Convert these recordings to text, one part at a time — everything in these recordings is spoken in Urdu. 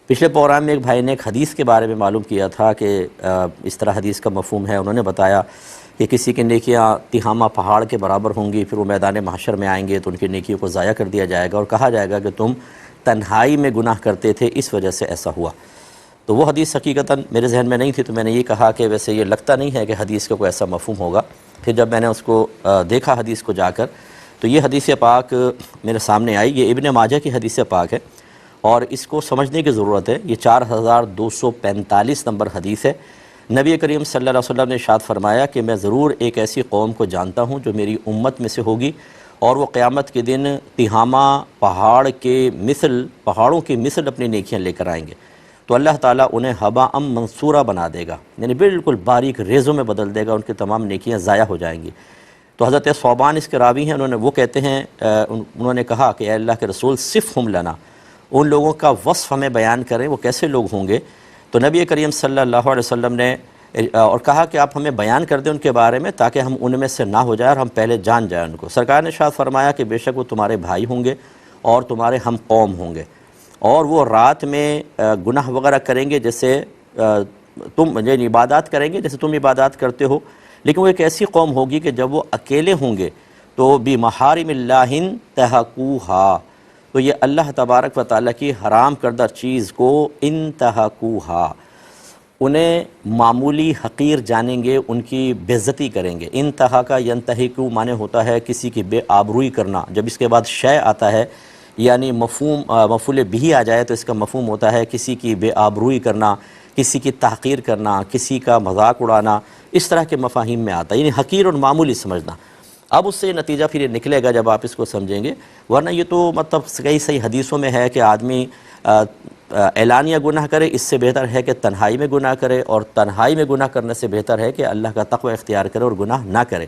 پچھلے پروگرام میں ایک بھائی نے ایک حدیث کے بارے میں معلوم کیا تھا کہ اس طرح حدیث کا مفہوم ہے. انہوں نے بتایا کہ کسی کی نیکیاں تہامہ پہاڑ کے برابر ہوں گی، پھر وہ میدان محشر میں آئیں گے تو ان کی نیکیوں کو ضائع کر دیا جائے گا اور کہا جائے گا کہ تم تنہائی میں گناہ کرتے تھے، اس وجہ سے ایسا ہوا. تو وہ حدیث حقیقتاً میرے ذہن میں نہیں تھی، تو میں نے یہ کہا کہ ویسے یہ لگتا نہیں ہے کہ حدیث کا کوئی ایسا مفہوم ہوگا. پھر جب میں نے اس کو دیکھا حدیث کو جا کر، تو یہ حدیث پاک میرے سامنے آئی. یہ ابن ماجہ کی حدیث پاک ہے اور اس کو سمجھنے کی ضرورت ہے. یہ 4245 نمبر حدیث ہے. نبی کریم صلی اللہ علیہ وسلم نے ارشاد فرمایا کہ میں ضرور ایک ایسی قوم کو جانتا ہوں جو میری امت میں سے ہوگی اور وہ قیامت کے دن تہامہ پہاڑوں کی مثل اپنی نیکیاں لے کر آئیں گے، تو اللہ تعالیٰ انہیں حباء منصورا بنا دے گا، یعنی بالکل باریک ریزوں میں بدل دے گا، ان کی تمام نیکیاں ضائع ہو جائیں گی. تو حضرت ثوبان اس کے راوی ہیں، وہ کہتے ہیں، انہوں نے کہا کہ اے اللہ کے رسول صفہم لنا، ان لوگوں کا وصف ہمیں بیان کریں، وہ کیسے لوگ ہوں گے. تو نبی کریم صلی اللہ علیہ وسلم نے اور کہا کہ آپ ہمیں بیان کر دیں ان کے بارے میں تاکہ ہم ان میں سے نہ ہو جائیں اور ہم پہلے جان جائیں ان کو. سرکار نے ارشاد فرمایا کہ بے شک وہ تمہارے بھائی ہوں گے اور تمہارے ہم قوم ہوں گے، اور وہ رات میں گناہ وغیرہ کریں گے جیسے تم یعنی عبادات کریں گے جیسے تم عبادات کرتے ہو، لیکن وہ ایک ایسی قوم ہوگی کہ جب وہ اکیلے ہوں گے تو بمحارم اللہ انتہکوہا، تو یہ اللہ تبارک و تعالیٰ کی حرام کردہ چیز کو انتہکوہا، انہیں معمولی حقیر جانیں گے، ان کی بے عزتی کریں گے. انتہا کا ینتہکو معنی ہوتا ہے کسی کی بے آبروئی کرنا. جب اس کے بعد شے آتا ہے یعنی مفعول بھی آ جائے تو اس کا مفہوم ہوتا ہے کسی کی بے آبروئی کرنا، کسی کی تحقیر کرنا، کسی کا مذاق اڑانا، اس طرح کے مفاہیم میں آتا ہے، یعنی حقیر اور معمولی سمجھنا. اب اس سے یہ نتیجہ پھر یہ نکلے گا جب آپ اس کو سمجھیں گے، ورنہ یہ تو مطلب کئی صحیح حدیثوں میں ہے کہ آدمی اعلانیہ گناہ کرے، اس سے بہتر ہے کہ تنہائی میں گناہ کرے، اور تنہائی میں گناہ کرنے سے بہتر ہے کہ اللہ کا تقوی اختیار کرے اور گناہ نہ کرے.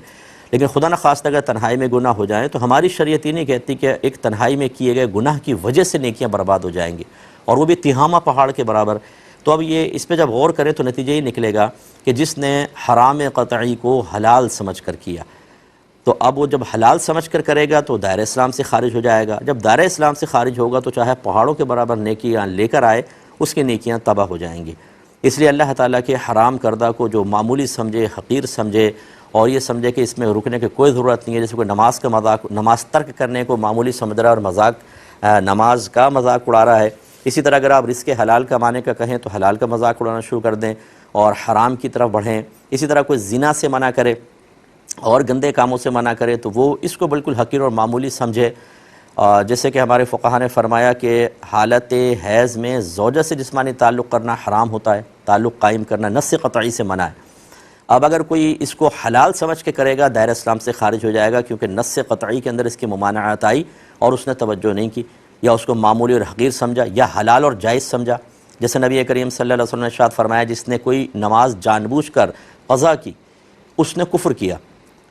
لیکن خدا نخواستہ اگر تنہائی میں گناہ ہو جائیں تو ہماری شریعت یہ نہیں کہتی کہ ایک تنہائی میں کیے گئے گناہ کی وجہ سے نیکیاں برباد ہو جائیں گی، اور وہ بھی تہامہ پہاڑ کے برابر. تو اب یہ اس پہ جب غور کریں تو نتیجہ یہ نکلے گا کہ جس نے حرام قطعی کو حلال سمجھ کر کیا، تو اب وہ جب حلال سمجھ کر کرے گا تو دائرہ اسلام سے خارج ہو جائے گا. جب دائرہ اسلام سے خارج ہوگا تو چاہے پہاڑوں کے برابر نیکیاں لے کر آئے، اس کی نیکیاں تباہ ہو جائیں گی. اس لیے اللہ تعالیٰ کے حرام کردہ کو جو معمولی سمجھے، حقیر سمجھے، اور یہ سمجھے کہ اس میں رکنے کی کوئی ضرورت نہیں ہے، جیسے کوئی نماز ترک کرنے کو معمولی سمجھ رہا ہے اور نماز کا مذاق اڑا رہا ہے. اسی طرح اگر آپ رزق حلال کمانے کا کہیں تو حلال کا مذاق اڑانا شروع کر دیں اور حرام کی طرف بڑھیں. اسی طرح کوئی زنا سے منع کرے اور گندے کاموں سے منع کرے تو وہ اس کو بالکل حقیر اور معمولی سمجھے. جیسے کہ ہمارے فقہا نے فرمایا کہ حالت حیض میں زوجہ سے جسمانی تعلق کرنا حرام ہوتا ہے، تعلق قائم کرنا نص قطعی سے منع ہے. اب اگر کوئی اس کو حلال سمجھ کے کرے گا دائرہ اسلام سے خارج ہو جائے گا، کیونکہ نص قطعی کے اندر اس کی ممانعت آئی اور اس نے توجہ نہیں کی، یا اس کو معمولی اور حقیر سمجھا یا حلال اور جائز سمجھا. جیسے نبی کریم صلی اللہ علیہ وسلم نے ارشاد فرمایا جس نے کوئی نماز جان بوجھ کر قضا کی اس نے کفر کیا.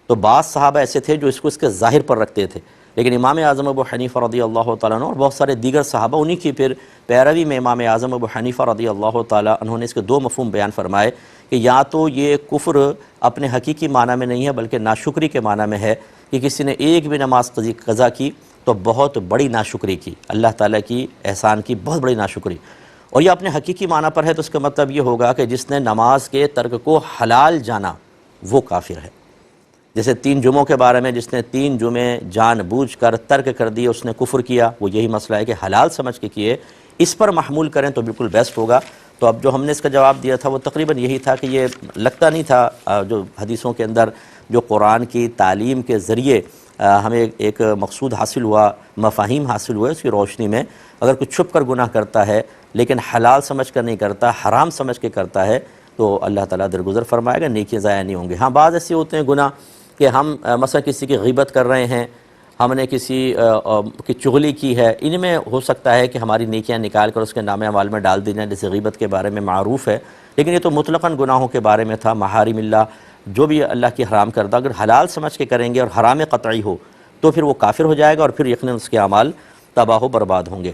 تو بعض صحابہ ایسے تھے جو اس کو اس کے ظاہر پر رکھتے تھے، لیکن امام اعظم ابو حنیفہ رضی اللہ تعالیٰ عنہ اور بہت سارے دیگر صحابہ انہی کی پھر پیروی میں امام اعظم ابو حنیفہ رضی اللہ تعالیٰ عنہ نے اس کے دو مفہوم بیان فرمائے کہ یا تو یہ کفر اپنے حقیقی معنی میں نہیں ہے بلکہ ناشکری کے معنی میں ہے کہ کسی نے ایک بھی نماز قضا کی تو بہت بڑی ناشکری کی، اللہ تعالیٰ کی احسان کی بہت بڑی ناشکری. اور یہ اپنے حقیقی معنی پر ہے تو اس کا مطلب یہ ہوگا کہ جس نے نماز کے ترک کو حلال جانا وہ کافر ہے. جیسے 3 جمعوں کے بارے میں جس نے 3 جمعے جان بوجھ کر ترک کر دی اس نے کفر کیا، وہ یہی مسئلہ ہے کہ حلال سمجھ کے کیے، اس پر محمول کریں تو بالکل بیسٹ ہوگا. تو اب جو ہم نے اس کا جواب دیا تھا وہ تقریباً یہی تھا کہ یہ لگتا نہیں تھا جو حدیثوں کے اندر جو قرآن کی تعلیم کے ذریعے ہمیں ایک مقصود حاصل ہوا، مفاہیم حاصل ہوئے، اس کی روشنی میں اگر کوئی چھپ کر گناہ کرتا ہے لیکن حلال سمجھ کر نہیں کرتا، حرام سمجھ کے کرتا ہے تو اللہ تعالیٰ درگزر فرمائے گا، نیکیاں ضائع نہیں ہوں گے. ہاں بعض ایسے ہوتے ہیں گناہ کہ ہم مثلا کسی کی غیبت کر رہے ہیں، ہم نے کسی کی چغلی کی ہے، ان میں ہو سکتا ہے کہ ہماری نیکیاں نکال کر اس کے نام اعمال میں ڈال دی جائیں، جیسے غیبت کے بارے میں معروف ہے. لیکن یہ تو مطلقاً گناہوں کے بارے میں تھا، محارم اللہ جو بھی اللہ کی حرام کردہ اگر حلال سمجھ کے کریں گے اور حرام قطعی ہو تو پھر وہ کافر ہو جائے گا اور پھر یقیناً اس کے اعمال تباہ و برباد ہوں گے.